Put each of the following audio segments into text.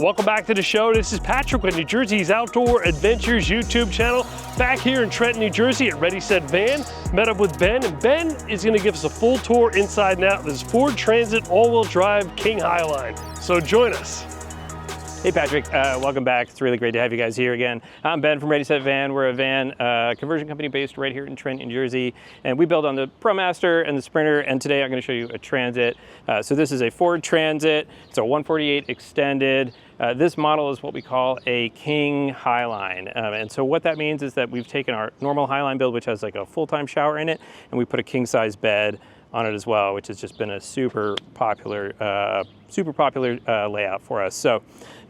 Welcome back to the show. This is Patrick with New Jersey's Outdoor Adventures YouTube channel. Back here in Trenton, New Jersey at Ready Set Van. Met up with Ben, and Ben is going to give us a full tour inside and out of this Ford Transit all-wheel drive King Highline. So join us. Hey Patrick, welcome back. It's really great to have you guys here again. I'm Ben from Ready Set Van. We're a van conversion company based right here in Trenton, New Jersey, and we build on the ProMaster and the Sprinter, and today I'm going to show you a Transit. So this is a Ford Transit. It's a 148 extended. This model is what we call a King Highline, and so what that means is that we've taken our normal Highline build, which has like a full-time shower in it, and we put a king-size bed on it as well, which has just been a super popular layout for us. So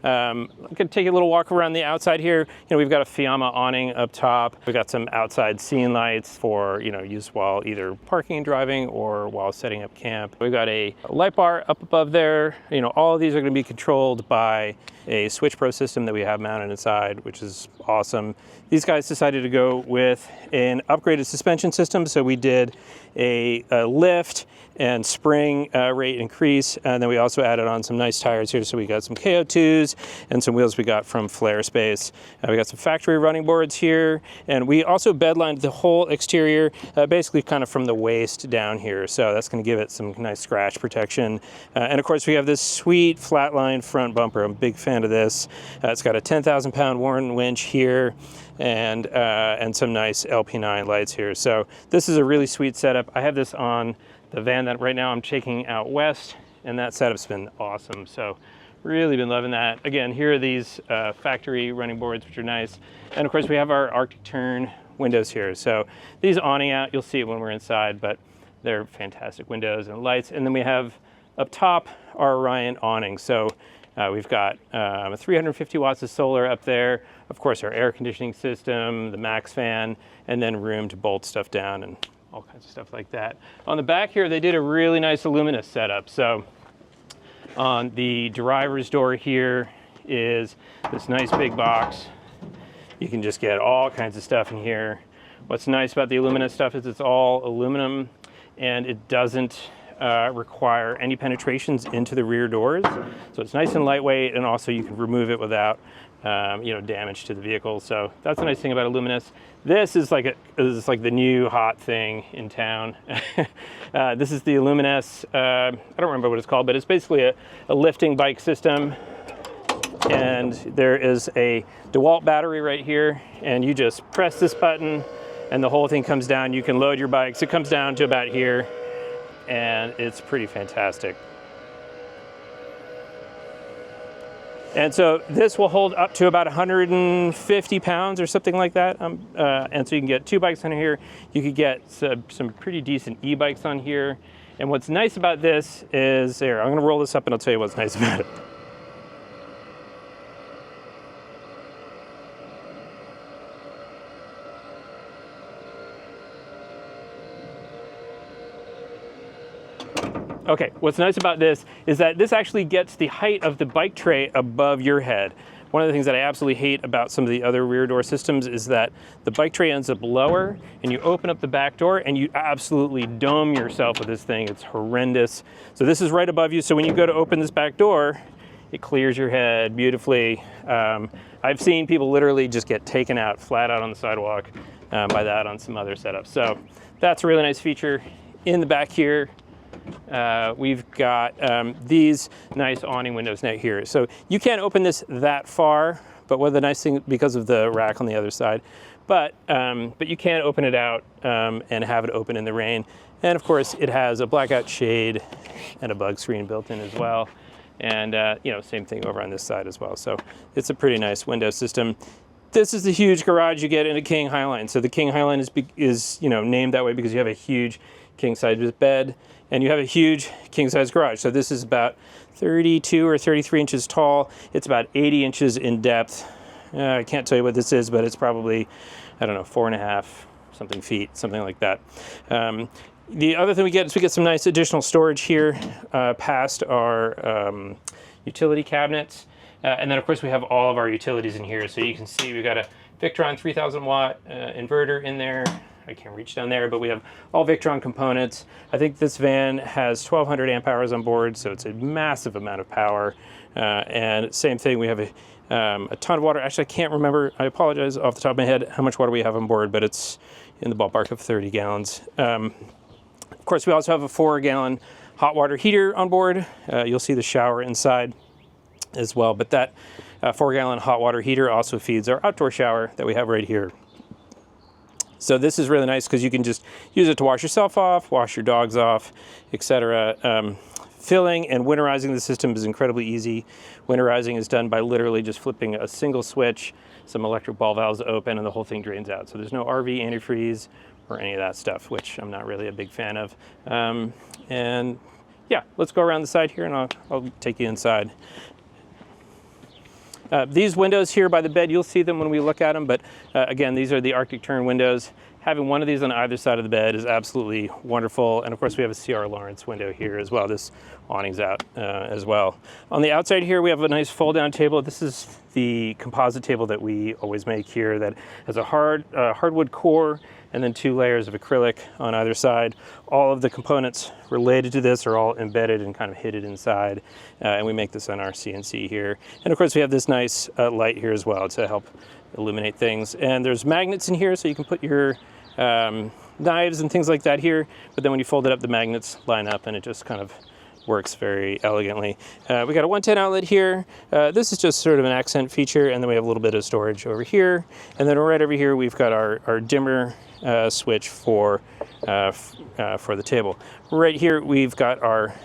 I'm gonna take a little walk around the outside here. You know, we've got a Fiamma awning up top. We've got some outside scene lights for, you know, use while either parking and driving or while setting up camp. We've got a light bar up above there. You know, all of these are gonna be controlled by a Switch Pro system that we have mounted inside, which is awesome. These guys decided to go with an upgraded suspension system, so we did a lift and spring rate increase, and then we also added on some nice tires here. So we got some KO2s and some wheels we got from Flare Space. We got some factory running boards here, and we also bedlined the whole exterior, basically kind of from the waist down here. So that's going to give it some nice scratch protection. And of course we have this sweet Flatline front bumper. I'm a big fan of this. It's got a 10,000-pound Warren winch here, and some nice LP9 lights here. So this is a really sweet setup. I have this on the van that right now I'm taking out west, and that setup's been awesome. So really been loving that. Again, here are these factory running boards, which are nice. And of course we have our Arctic Tern windows here. So these awning out, you'll see it when we're inside, but they're fantastic windows and lights. And then we have up top our Orion awning. So we've got 350 watts of solar up there. Of course, our air conditioning system, the Max fan, and then room to bolt stuff down and all kinds of stuff like that. On the back here, they did a really nice Aluminess setup. So on the driver's door here is this nice big box. You can just get all kinds of stuff in here. What's nice about the Aluminess stuff is it's all aluminum, and it doesn't require any penetrations into the rear doors. So it's nice and lightweight, and also you can remove it without you know, damage to the vehicle. So that's a nice thing about Aluminess. This is like the new hot thing in town. This is the Aluminess, I don't remember what it's called, but it's basically a lifting bike system. And there is a DeWalt battery right here, and you just press this button and the whole thing comes down. You can load your bikes. It comes down to about here, and it's pretty fantastic. And so this will hold up to about 150 pounds or something like that. And so you can get 2 bikes on here. You could get some pretty decent e-bikes on here. And what's nice about this is, here, I'm gonna roll this up and I'll tell you what's nice about it. Okay, what's nice about this is that this actually gets the height of the bike tray above your head. One of the things that I absolutely hate about some of the other rear door systems is that the bike tray ends up lower, and you open up the back door and you absolutely dome yourself with this thing. It's horrendous. So this is right above you, so when you go to open this back door, it clears your head beautifully. I've seen people literally just get taken out flat out on the sidewalk by that on some other setups. So that's a really nice feature. In the back here, we've got these nice awning windows now here. So you can't open this that far, but one of the nice things, because of the rack on the other side, but you can open it out and have it open in the rain. And of course it has a blackout shade and a bug screen built in as well. And you know, same thing over on this side as well. So it's a pretty nice window system. This is the huge garage you get in a King Highline. So the King Highline is you know, named that way because you have a huge king size bed, and you have a huge king size garage. So this is about 32 or 33 inches tall. It's about 80 inches in depth. I can't tell you what this is, but it's probably, I don't know, 4.5 something feet, something like that. The other thing we get is we get some nice additional storage here past our utility cabinets. And then of course we have all of our utilities in here. So you can see we've got a Victron 3000 watt inverter in there. I can't reach down there, but we have all Victron components. I think this van has 1,200 amp hours on board, so it's a massive amount of power. And same thing, we have a ton of water. Actually, I can't remember, I apologize off the top of my head, how much water we have on board, but it's in the ballpark of 30 gallons. Of course, we also have a 4-gallon hot water heater on board. You'll see the shower inside as well, but that 4-gallon hot water heater also feeds our outdoor shower that we have right here. So this is really nice because you can just use it to wash yourself off, wash your dogs off, etc. Filling and winterizing the system is incredibly easy. Winterizing is done by literally just flipping a single switch, some electric ball valves open, and the whole thing drains out. So there's no RV antifreeze or any of that stuff, which I'm not really a big fan of. And yeah, let's go around the side here and I'll take you inside. These windows here by the bed, you'll see them when we look at them, but again, these are the Arctic Tern windows. Having one of these on either side of the bed is absolutely wonderful. And of course we have a C.R. Lawrence window here as well. This awning's out as well. On the outside here, we have a nice fold down table. This is the composite table that we always make here that has a hardwood core and then 2 layers of acrylic on either side. All of the components related to this are all embedded and kind of hidden inside. And we make this on our CNC here. And of course we have this nice light here as well to help illuminate things. And there's magnets in here so you can put your knives and things like that here. But then when you fold it up, the magnets line up and it just kind of works very elegantly. We got a 110 outlet here. This is just sort of an accent feature, and then we have a little bit of storage over here. And then right over here, we've got our dimmer switch for the table. Right here, we've got our,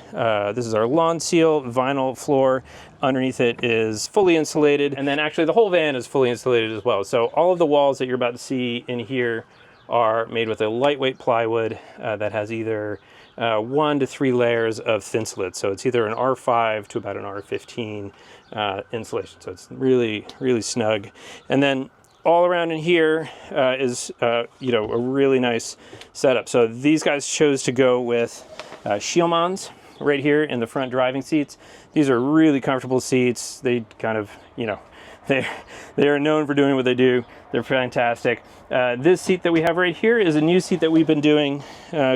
this is our lawn seal vinyl floor. Underneath it is fully insulated. And then actually the whole van is fully insulated as well. So all of the walls that you're about to see in here are made with a lightweight plywood that has either 1 to 3 layers of thinsulate. So it's either an R5 to about an R15 insulation. So it's really, really snug. And then all around in here is, you know, a really nice setup. So these guys chose to go with Schielmanns right here in the front driving seats. These are really comfortable seats. They kind of, you know, they are known for doing what they do. They're fantastic. This seat that we have right here is a new seat that we've been doing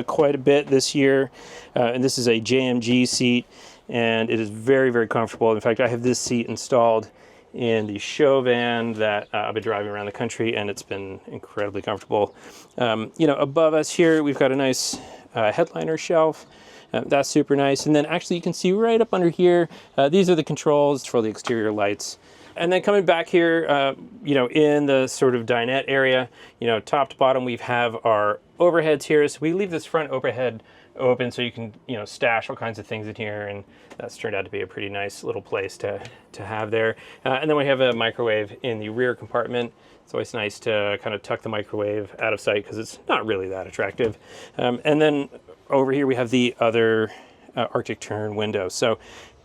quite a bit this year. And this is a JMG seat, and it is very, very comfortable. In fact, I have this seat installed in the show van that I've been driving around the country, and it's been incredibly comfortable. You know, above us here, we've got a nice headliner shelf. That's super nice. And then actually you can see right up under here, these are the controls for the exterior lights. And then coming back here, you know, in the sort of dinette area, you know, top to bottom, we have our overheads here. So we leave this front overhead open so you can, you know, stash all kinds of things in here. And that's turned out to be a pretty nice little place to have there. And then we have a microwave in the rear compartment. It's always nice to kind of tuck the microwave out of sight because it's not really that attractive. And then over here we have the other Arctic Tern window. So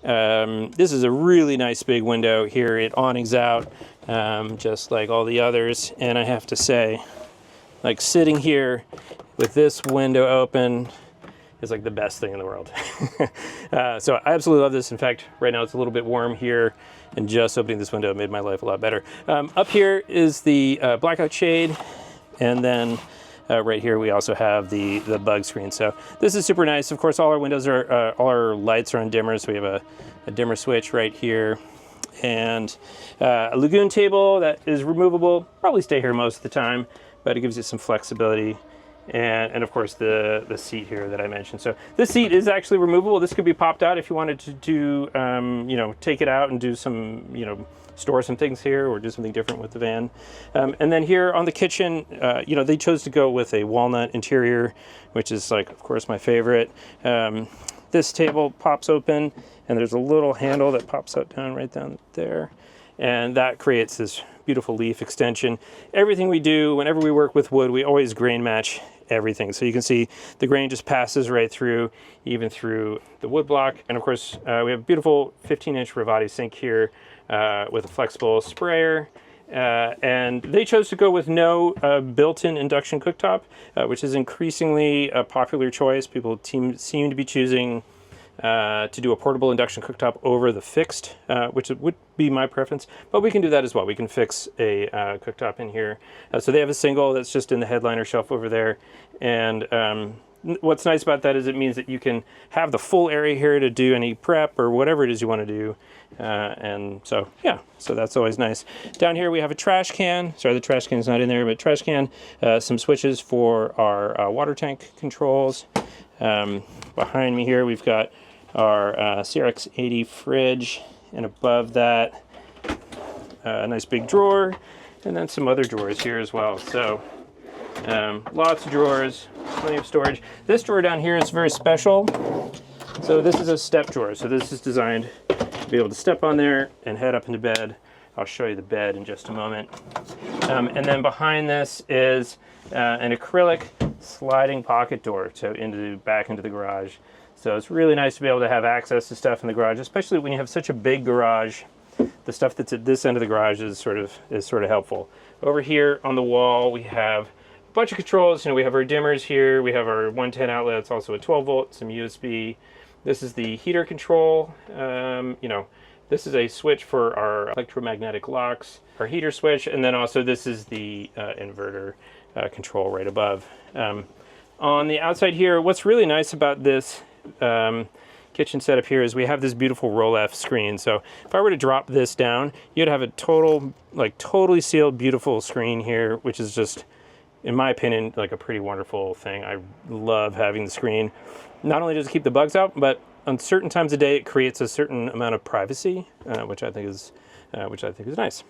this is a really nice big window here. It awnings out just like all the others. And I have to say, like sitting here with this window open is like the best thing in the world. So I absolutely love this. In fact, right now it's a little bit warm here, and just opening this window made my life a lot better. Up here is the blackout shade, and then right here we also have the bug screen. So this is super nice. Of course, all our windows are, all our lights are on dimmers. So we have a dimmer switch right here, and a lagoon table that is removable. Probably stay here most of the time, but it gives you some flexibility. And of course the seat here that I mentioned. So this seat is actually removable. This could be popped out if you wanted to do, you know, take it out and do some, you know, store some things here or do something different with the van. And then here on the kitchen, you know, they chose to go with a walnut interior, which is like, of course, my favorite. This table pops open and there's a little handle that pops out right down there. And that creates this beautiful leaf extension. Everything we do, whenever we work with wood, we always grain match everything. So you can see the grain just passes right through, even through the wood block. And of course, we have a beautiful 15-inch Rivati sink here with a flexible sprayer. And they chose to go with no built-in induction cooktop, which is increasingly a popular choice. People seem to be choosing to do a portable induction cooktop over the fixed, which would be my preference, but we can do that as well. We can fix a cooktop in here. So they have a single that's just in the headliner shelf over there, and what's nice about that is it means that you can have the full area here to do any prep or whatever it is you want to do. And so, yeah, so that's always nice. Down here we have a trash can. Sorry, the trash can's not in there, but trash can, some switches for our water tank controls. Behind me here we've got our CRX-80 fridge, and above that a nice big drawer, and then some other drawers here as well. So lots of drawers, plenty of storage. This drawer down here is very special. So this is a step drawer. So this is designed to be able to step on there and head up into bed. I'll show you the bed in just a moment. And then behind this is an acrylic sliding pocket door, so back into the garage. So it's really nice to be able to have access to stuff in the garage, especially when you have such a big garage. The stuff that's at this end of the garage is sort of helpful. Over here on the wall we have a bunch of controls. You know, we have our dimmers here, we have our 110 outlets, also a 12 volt, some USB. This is the heater control. You know, this is a switch for our electromagnetic locks, our heater switch, and then also this is the inverter control right above. On the outside here, what's really nice about this kitchen setup here is we have this beautiful roll-off screen. So if I were to drop this down, you'd have a totally sealed, beautiful screen here, which is just, in my opinion, like a pretty wonderful thing. I love having the screen. Not only does it keep the bugs out, but on certain times of day it creates a certain amount of privacy, which I think is nice.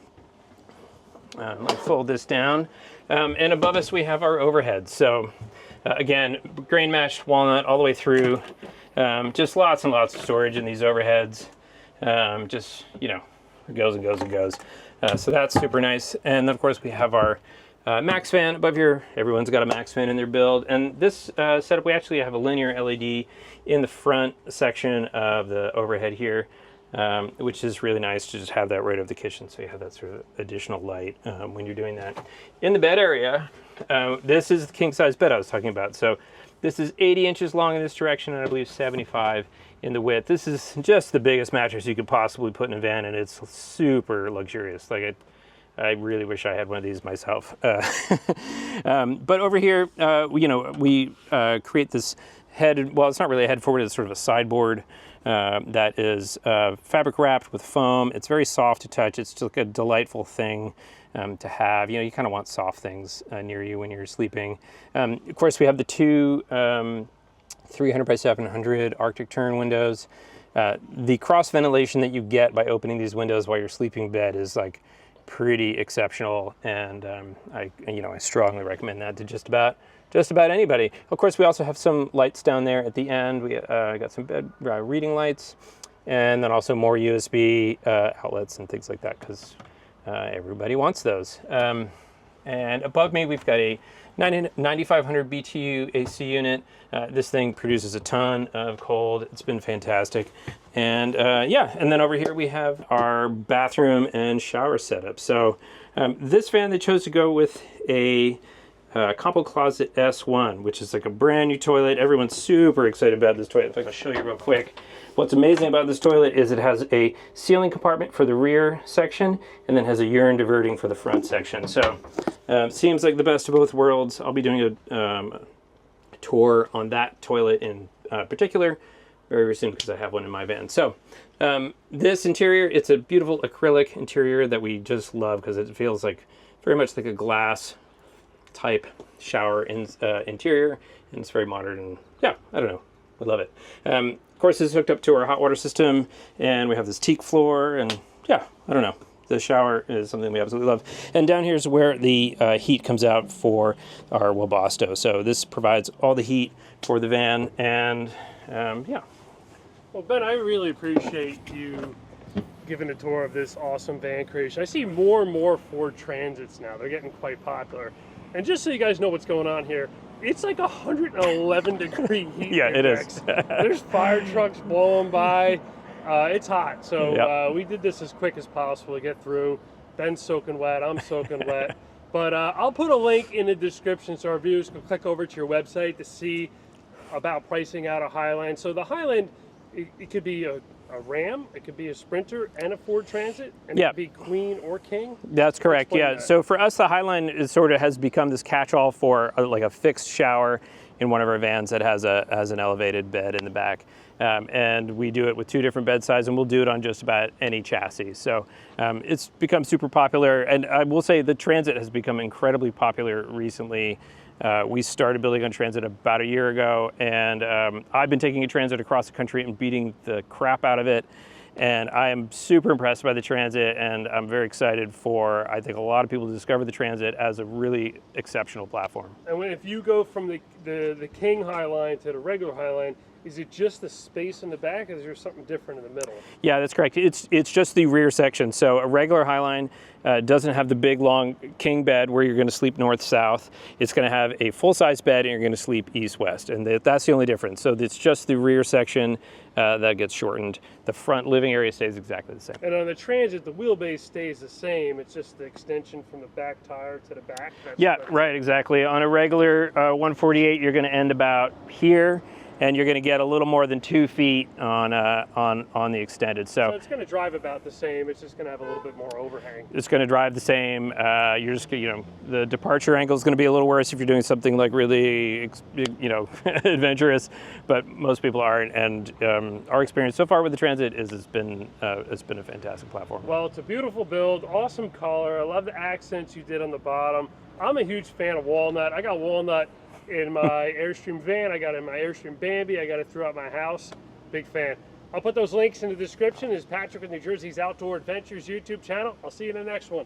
Let me fold this down, and above us we have our overhead. So again, grain meshed walnut all the way through. Just lots and lots of storage in these overheads. Just, you know, it goes and goes and goes. So that's super nice. And then of course we have our max fan above here. Everyone's got a max fan in their build. And this setup, we actually have a linear LED in the front section of the overhead here, which is really nice to just have that right over the kitchen. So you have that sort of additional light when you're doing that. In the bed area, this is the king size bed I was talking about. So this is 80 inches long in this direction, and I believe 75 in the width. This is just the biggest mattress you could possibly put in a van, and it's super luxurious. Like I really wish I had one of these myself. But over here, we create this head. Well, it's not really a head forward. It's sort of a sideboard that is fabric wrapped with foam. It's very soft to touch. It's just like a delightful thing to have. You know, you kind of want soft things near you when you're sleeping. Of course, we have the two 300 by 700 Arctic Tern windows. The cross ventilation that you get by opening these windows while you're sleeping in bed is like pretty exceptional, and I strongly recommend that to just about anybody. Of course, we also have some lights down there at the end. We got some bed reading lights, and then also more USB outlets and things like that, because everybody wants those. And above me, we've got a 9500 BTU AC unit. This thing produces a ton of cold. It's been fantastic. And and then over here we have our bathroom and shower setup. So this van, they chose to go with a Compo Closet S1, which is like a brand new toilet. Everyone's super excited about this toilet. In fact, I'll show you real quick. What's amazing about this toilet is it has a sealing compartment for the rear section, and then has a urine diverting for the front section. So seems like the best of both worlds. I'll be doing a tour on that toilet in particular very soon, because I have one in my van. So this interior, it's a beautiful acrylic interior that we just love, because it feels like very much like a glass type shower interior, and it's very modern, and yeah, I don't know, we love it. Of course, this is hooked up to our hot water system, and we have this teak floor, and yeah, I don't know. The shower is something we absolutely love. And down here is where the heat comes out for our Webasto. So this provides all the heat for the van, and yeah. Well, Ben, I really appreciate you giving a tour of this awesome van creation. I see more and more Ford Transits now. They're getting quite popular. And just so you guys know what's going on here, it's like 111 degree heat. Yeah, it is. There's fire trucks blowing by. It's hot. So we did this as quick as possible to get through. Ben's soaking wet. I'm soaking wet. But I'll put a link in the description so our viewers can click over to your website to see about pricing out a Highline. So the Highline it could be a Ram, it could be a Sprinter and a Ford Transit, and Yeah. it could be Queen or King. That's correct. Explain Yeah. that. So for us, the Highline is sort of has become this catch-all for like a fixed shower in one of our vans that has an elevated bed in the back. And we do it with 2 different bed sizes, and we'll do it on just about any chassis. So it's become super popular, and I will say the Transit has become incredibly popular recently. We started building on Transit about a year ago, and I've been taking a Transit across the country and beating the crap out of it. And I am super impressed by the Transit, and I'm very excited for, I think, a lot of people to discover the Transit as a really exceptional platform. And if you go from the King Highline to the regular Highline, is it just the space in the back, or is there something different in the middle? Yeah, that's correct. It's just the rear section. So a regular Highline doesn't have the big, long king bed where you're going to sleep north-south. It's going to have a full-size bed, and you're going to sleep east-west. And that's the only difference. So it's just the rear section that gets shortened. The front living area stays exactly the same. And on the Transit, the wheelbase stays the same. It's just the extension from the back tire to the back. Yeah, right, exactly. On a regular 148, you're going to end about here, and you're going to get a little more than 2 feet on the extended. So it's going to drive about the same. It's just going to have a little bit more overhang. It's going to drive the same. You're just, the departure angle is going to be a little worse if you're doing something like really, adventurous, but most people aren't. And our experience so far with the Transit is it's been a fantastic platform. Well, it's a beautiful build, awesome color. I love the accents you did on the bottom. I'm a huge fan of Walnut. I got Walnut in my Airstream van, I got it in my Airstream Bambi, I got it throughout my house. Big fan. I'll put those links in the description. This is Patrick with New Jersey's Outdoor Adventures YouTube channel. I'll see you in the next one.